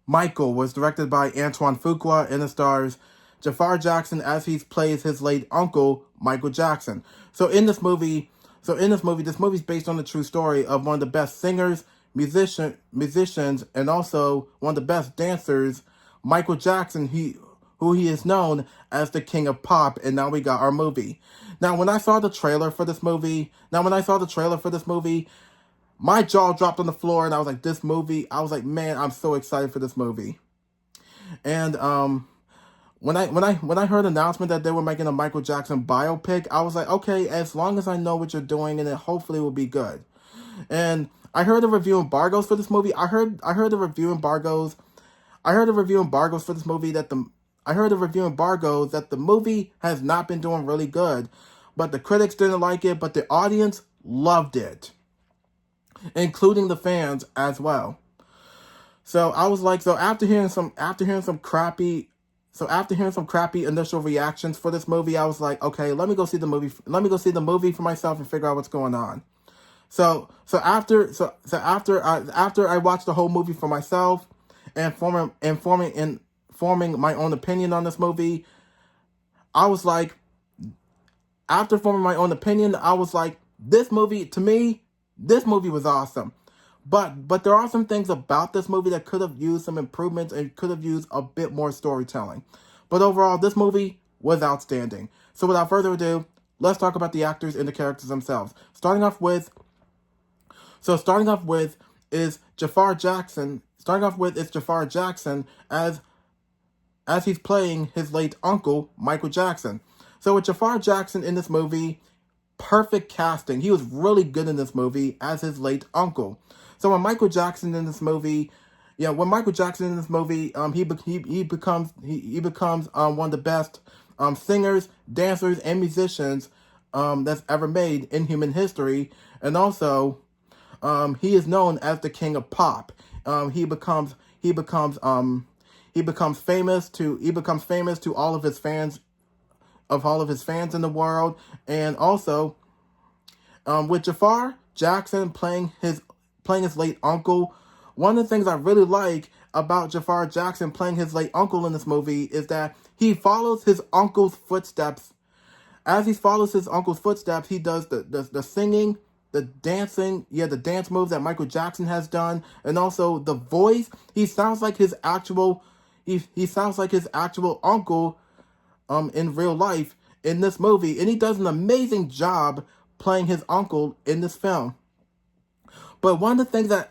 Michael was directed by Antoine Fuqua and it stars Jafar Jackson as he plays his late uncle, Michael Jackson. So in this movie, this movie's based on the true story of one of the best singers, musicians, and also one of the best dancers, Michael Jackson, who he is known as the King of Pop, and now we got our movie. Now, when I saw the trailer for this movie, my jaw dropped on the floor, and I was like, man, I'm so excited for this movie. And when I heard the announcement that they were making a Michael Jackson biopic, I was like, okay, as long as I know what you're doing, and it hopefully will be good. And I heard the review embargoes for this movie. I heard the review embargoes for this movie that the movie has not been doing really good, but the critics didn't like it, but the audience loved it, including the fans as well. So I was like, after hearing some crappy initial reactions for this movie, I was like, okay, let me go see the movie for myself and figure out what's going on. So after I watched the whole movie for myself and forming my own opinion on this movie, I was like, this movie was awesome. But there are some things about this movie that could have used some improvements and could have used a bit more storytelling. But overall, this movie was outstanding. So without further ado, let's talk about the actors and the characters themselves. Starting off with is Jafar Jackson. As he's playing his late uncle, Michael Jackson. So with Jafar Jackson in this movie, perfect casting. He was really good in this movie as his late uncle. So when Michael Jackson in this movie, he becomes one of the best singers, dancers, and musicians that's ever made in human history, and also he is known as the King of Pop. He becomes famous to all of his fans in the world, and also with Jafar Jackson playing his late uncle. One of the things I really like about Jafar Jackson playing his late uncle in this movie is that he follows his uncle's footsteps. As he follows his uncle's footsteps, he does the singing, the dancing, the dance moves that Michael Jackson has done, and also the voice. He sounds like his actual uncle in real life in this movie, and he does an amazing job playing his uncle in this film. But one of the things that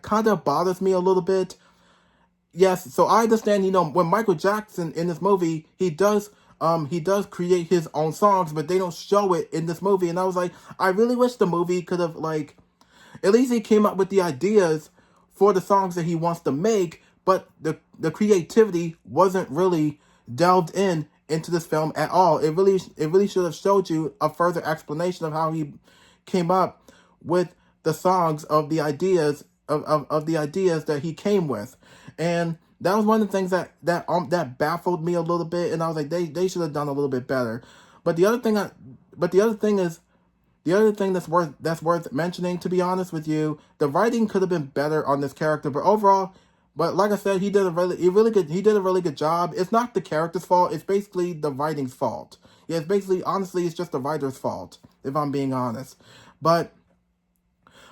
kind of bothers me a little bit, yes, so I understand, when Michael Jackson in this movie, he does create his own songs, but they don't show it in this movie. And I was like, I really wish the movie could have, at least he came up with the ideas for the songs that he wants to make, but the creativity wasn't really delved into this film at all. It really should have showed you a further explanation of how he came up with the songs, of the ideas of the ideas that he came with. And that was one of the things that baffled me a little bit, and I was like, they should have done a little bit better. But the other thing that's worth mentioning, to be honest with you, the writing could have been better on this character. But overall, like I said, he did a really good job. It's not the character's fault. It's basically the writing's fault. Yeah, honestly, it's just the writer's fault, if I'm being honest. But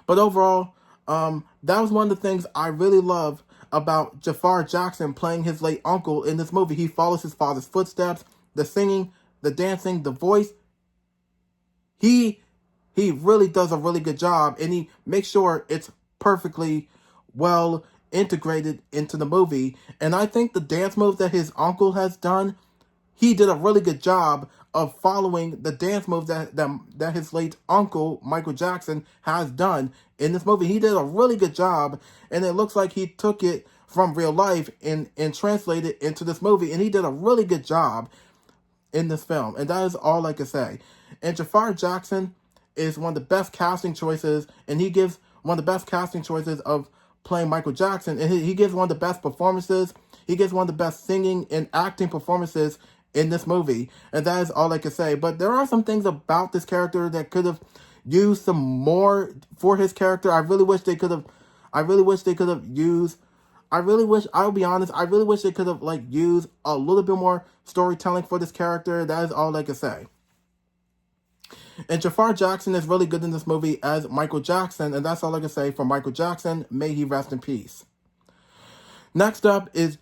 overall, that was one of the things I really love about Jafar Jackson playing his late uncle in this movie. He follows his father's footsteps, the singing, the dancing, the voice. He really does a really good job, and he makes sure it's perfectly well integrated into the movie. And I think the dance moves that his uncle has done, he did a really good job of following the dance moves that his late uncle, Michael Jackson, has done in this movie. He did a really good job, and it looks like he took it from real life and translated it into this movie, and he did a really good job in this film, and that is all I can say. And Jafar Jackson is one of the best casting choices, and he gives one of the best casting choices of playing Michael Jackson, and he gives one of the best performances. He gives one of the best singing and acting performances in this movie, and that is all I can say. But there are some things about this character that could have used some more for his character. I really wish they could have used I really wish, I'll be honest, I really wish they could have like used a little bit more storytelling for this character. That is all I can say. And Jafar Jackson is really good in this movie as Michael Jackson, and that's all I can say for Michael Jackson. May he rest in peace. Next up is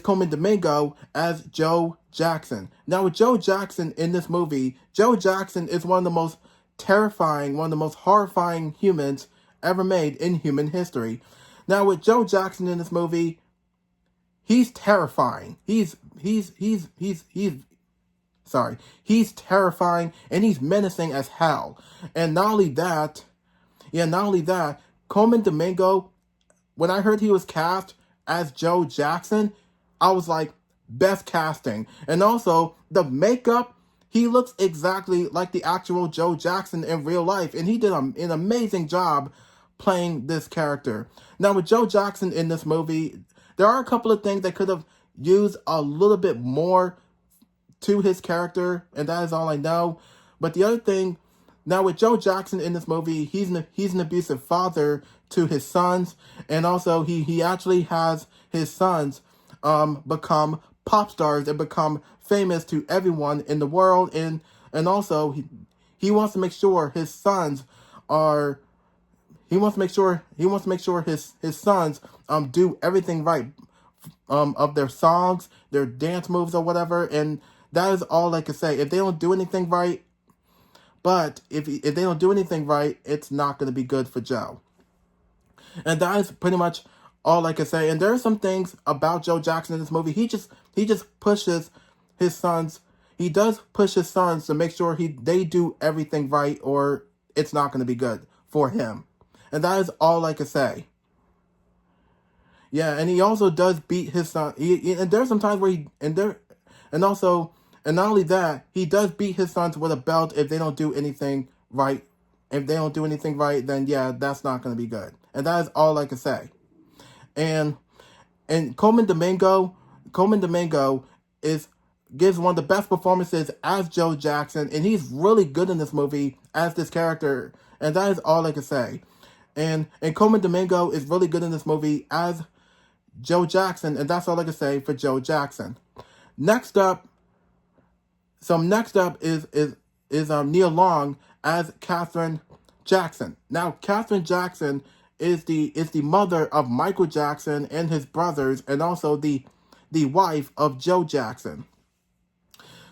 Coleman Domingo as Joe Jackson. Now with Joe Jackson in this movie, Joe Jackson is one of the most terrifying, one of the most horrifying humans ever made in human history. Now with Joe Jackson in this movie, he's terrifying. He's terrifying and he's menacing as hell. And not only that, Coleman Domingo, when I heard he was cast as Joe Jackson, I was like, best casting. And also, the makeup, he looks exactly like the actual Joe Jackson in real life. And he did an amazing job playing this character. Now, with Joe Jackson in this movie, there are a couple of things that could have used a little bit more to his character, and that is all I know. But the other thing, now with Joe Jackson in this movie, he's an abusive father to his sons, and also he actually has his sons become pop stars and become famous to everyone in the world, and also he wants to make sure his sons are. He wants to make sure his sons do everything right of their songs, their dance moves or whatever, and that is all I can say. If they don't do anything right, but if they don't do anything right, it's not going to be good for Joe. And that is pretty much all I can say. And there are some things about Joe Jackson in this movie. He just pushes his sons. He does push his sons to make sure they do everything right, or it's not going to be good for him. And that is all I can say. Yeah, and he also does beat his son. And there's some times where and not only that, he does beat his sons with a belt if they don't do anything right. If they don't do anything right, then yeah, that's not going to be good. And that is all I can say. And Coleman Domingo gives one of the best performances as Joe Jackson, and he's really good in this movie as this character. And that is all I can say. And Coleman Domingo is really good in this movie as Joe Jackson, and that's all I can say for Joe Jackson. Next up is Nia Long as Katherine Jackson. Now, Katherine Jackson is the mother of Michael Jackson and his brothers, and also the wife of Joe Jackson.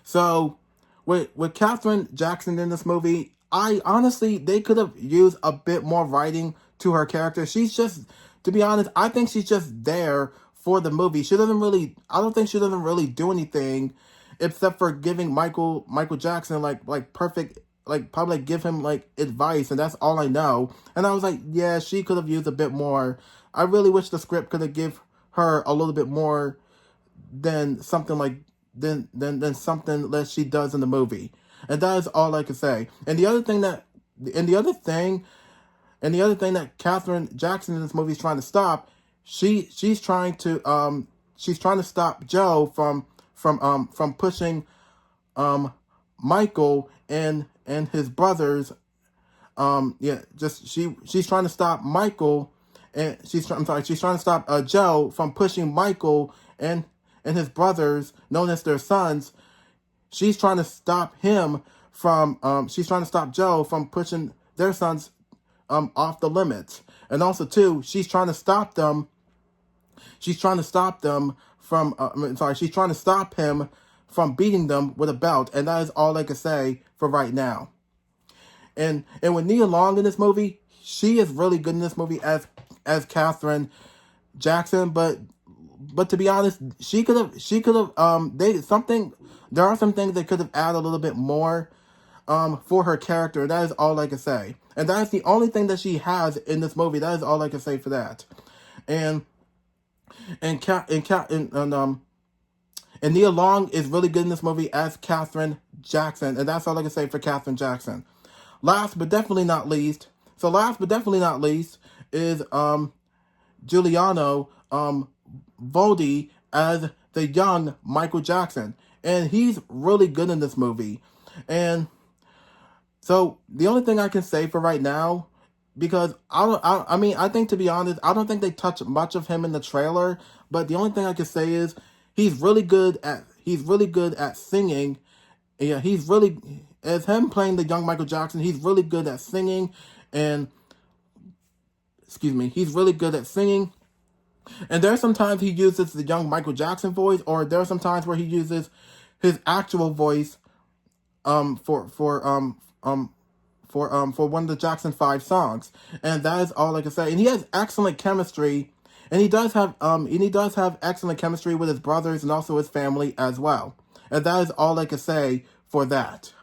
So, with Katherine Jackson in this movie, they could have used a bit more writing to her character. She's just, to be honest, I think she's just there for the movie. I don't think she doesn't really do anything except for giving Michael Jackson like perfect, like probably give him like advice, and that's all I know. And I was like, yeah, she could have used a bit more. I really wish the script could have give her a little bit more than something like than something that she does in the movie. And that is all I can say. And the other thing that Katherine Jackson in this movie is trying to stop, she's trying to stop Joe from pushing Michael and his brothers. She's trying to stop Michael, and she's trying to stop Joe from pushing Michael and his brothers, known as their sons. She's trying to stop Joe from pushing their sons off the limits. And also too, she's trying to stop him from beating them with a belt. And that is all I can say for right now. And with Nia Long in this movie, she is really good in this movie as Katherine Jackson, but to be honest, there are some things they could have added a little bit more for her character. That is all I can say. And that is the only thing that she has in this movie. That is all I can say for that. And Nia Long is really good in this emo as Katherine Jackson, and that's all I can say for Katherine Jackson. Last but definitely not least is Giuliano Voldi as the young Michael Jackson, and he's really good in this movie. And so the only thing I can say for right now because I mean, I think, to be honest, I don't think they touch much of him in the trailer. But the only thing I can say is he's really good at singing. Yeah, he's really, as him playing the young Michael Jackson, he's really good at singing, and excuse me, he's really good at singing. And there are some times he uses the young Michael Jackson voice, or there are some times where he uses his actual voice for one of the Jackson 5 songs. And that is all I can say. And he has excellent chemistry, and he does have excellent chemistry with his brothers and also his family as well. And that is all I can say for that.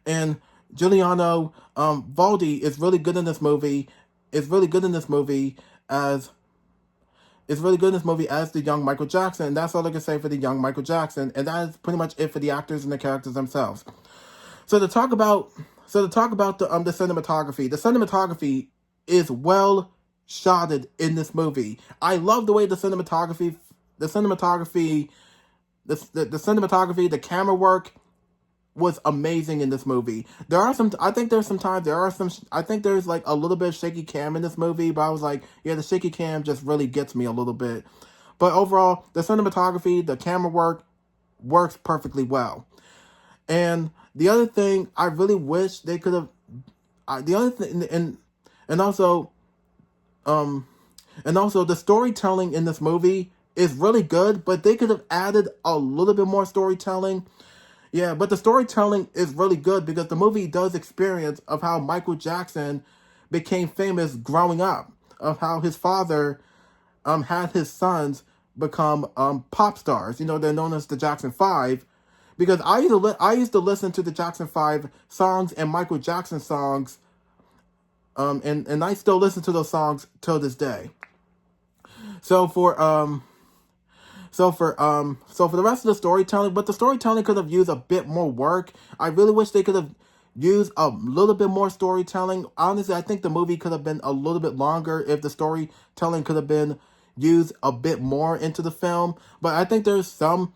And Giuliano Valdi is really good in this movie. Is really good in this movie as the young Michael Jackson. And that's all I can say for the young Michael Jackson. And that is pretty much it for the actors and the characters themselves. So to talk about the cinematography. The cinematography is well shotted in this movie. I love the way the cinematography, the camera work was amazing in this movie. I think there's like a little bit of shaky cam in this movie, but I was like, yeah, the shaky cam just really gets me a little bit. But overall, the cinematography, the camera work works perfectly well. And the other thing I really wish they could have, the other thing, and also the storytelling in this movie is really good, but they could have added a little bit more storytelling. Yeah, but the storytelling is really good because the movie does experience of how Michael Jackson became famous growing up, of how his father had his sons become pop stars. You know, they're known as the Jackson 5. Because I used to listen to the Jackson 5 songs and Michael Jackson songs, and I still listen to those songs till this day. So for the rest of the storytelling, but the storytelling could have used a bit more work. I really wish they could have used a little bit more storytelling. Honestly, I think the movie could have been a little bit longer if the storytelling could have been used a bit more into the film. But I think there's some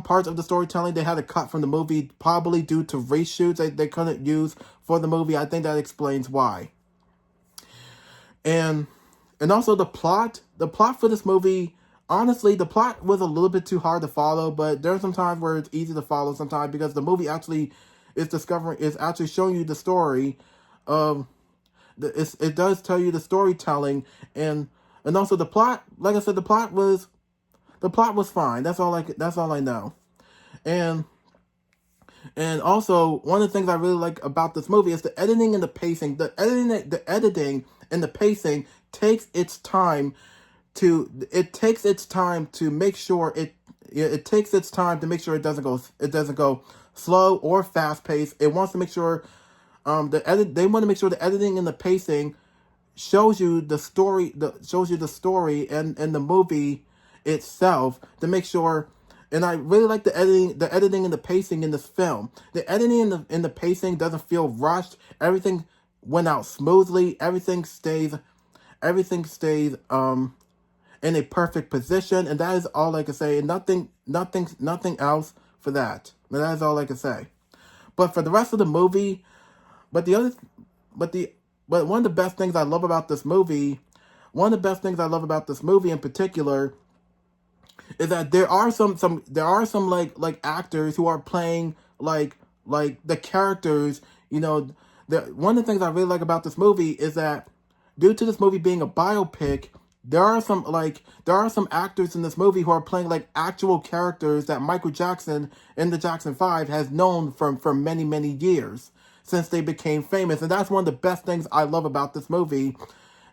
parts of the storytelling they had to cut from the movie, probably due to reshoots they couldn't use for the movie. I think that explains why. And also the plot for this movie, honestly, the plot was a little bit too hard to follow, but there's some times where it's easy to follow sometimes because the movie actually is actually showing you the story of it does tell you the storytelling, and also the plot, like I said, the plot was fine. That's all I know. And also, one of the things I really like about this movie is the editing and the pacing. The editing and the pacing takes its time to make sure it doesn't go slow or fast paced. It wants to make sure they want to make sure the editing and the pacing shows you the story and the movie itself, to make sure. And I really like the editing and the pacing in this film. The editing and the pacing doesn't feel rushed. Everything went out smoothly. Everything stays in a perfect position, and that is all I can say. Nothing else for that. But that is all I can say. But for the rest of the movie, but one of the best things I love about this movie in particular, is that there are some like actors who are playing like the characters. You know, one of the things I really like about this movie is that due to this movie being a biopic, there are some actors in this movie who are playing like actual characters that Michael Jackson in the Jackson 5 has known for many, many years since they became famous. And that's one of the best things I love about this movie.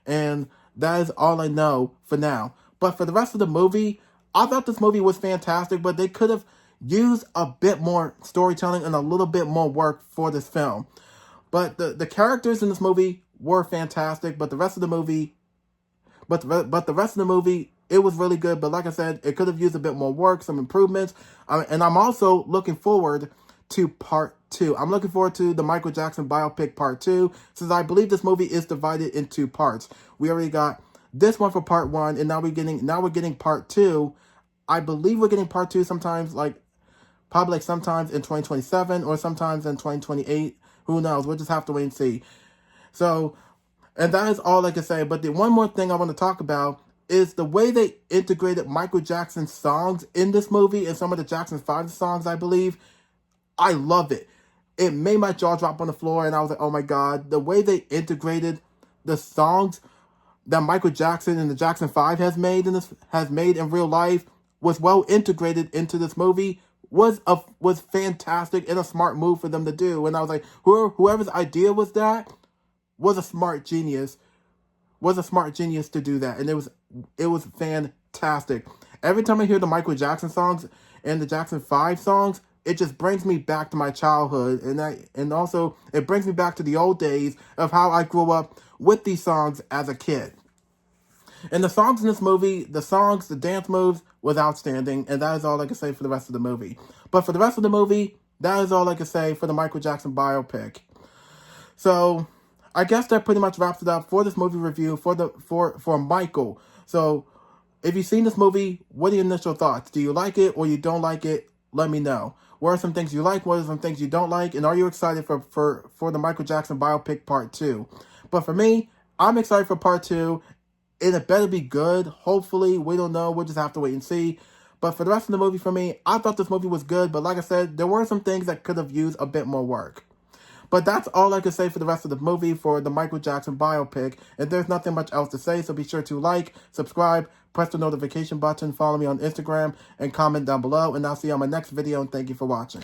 And that is all I know for now. But for the rest of the movie, I thought this movie was fantastic, but they could have used a bit more storytelling and a little bit more work for this film. But the characters in this movie were fantastic, but the rest of the movie, it was really good. But like I said, it could have used a bit more work, some improvements. And I'm also looking forward to part 2. I'm looking forward to the Michael Jackson biopic part 2, since I believe this movie is divided into parts. We already got this one for part 1, and now we're getting part 2. I believe we're getting part 2 sometimes in 2027 or sometimes in 2028. Who knows? We'll just have to wait and see. So, and that is all I can say. But the one more thing I want to talk about is the way they integrated Michael Jackson's songs in this movie and some of the Jackson 5 songs, I believe. I love it. It made my jaw drop on the floor, and I was like, oh my God. The way they integrated the songs that Michael Jackson and the Jackson 5 has made in real life was well integrated into this movie was fantastic and a smart move for them to do. And I was like, whoever's idea was that was a smart genius. Was a smart genius to do that. And it was fantastic. Every time I hear the Michael Jackson songs and the Jackson 5 songs, it just brings me back to my childhood, and also it brings me back to the old days of how I grew up with these songs as a kid. And the songs in this movie, the dance moves was outstanding, and that is all I can say for the rest of the movie. But for the rest of the movie, that is all I can say for the Michael Jackson biopic. So I guess that pretty much wraps it up for this movie review for Michael. So if you've seen this movie, what are your initial thoughts? Do you like it or you don't like it? Let me know. What are some things you like? What are some things you don't like? And are you excited for the Michael Jackson biopic part 2? But for me, I'm excited for part 2. And it better be good. Hopefully, we don't know. We'll just have to wait and see. But for the rest of the movie, for me, I thought this movie was good. But like I said, there were some things that could have used a bit more work. But that's all I can say for the rest of the movie for the Michael Jackson biopic. And there's nothing much else to say, so be sure to like, subscribe, press the notification button, follow me on Instagram, and comment down below. And I'll see you on my next video, and thank you for watching.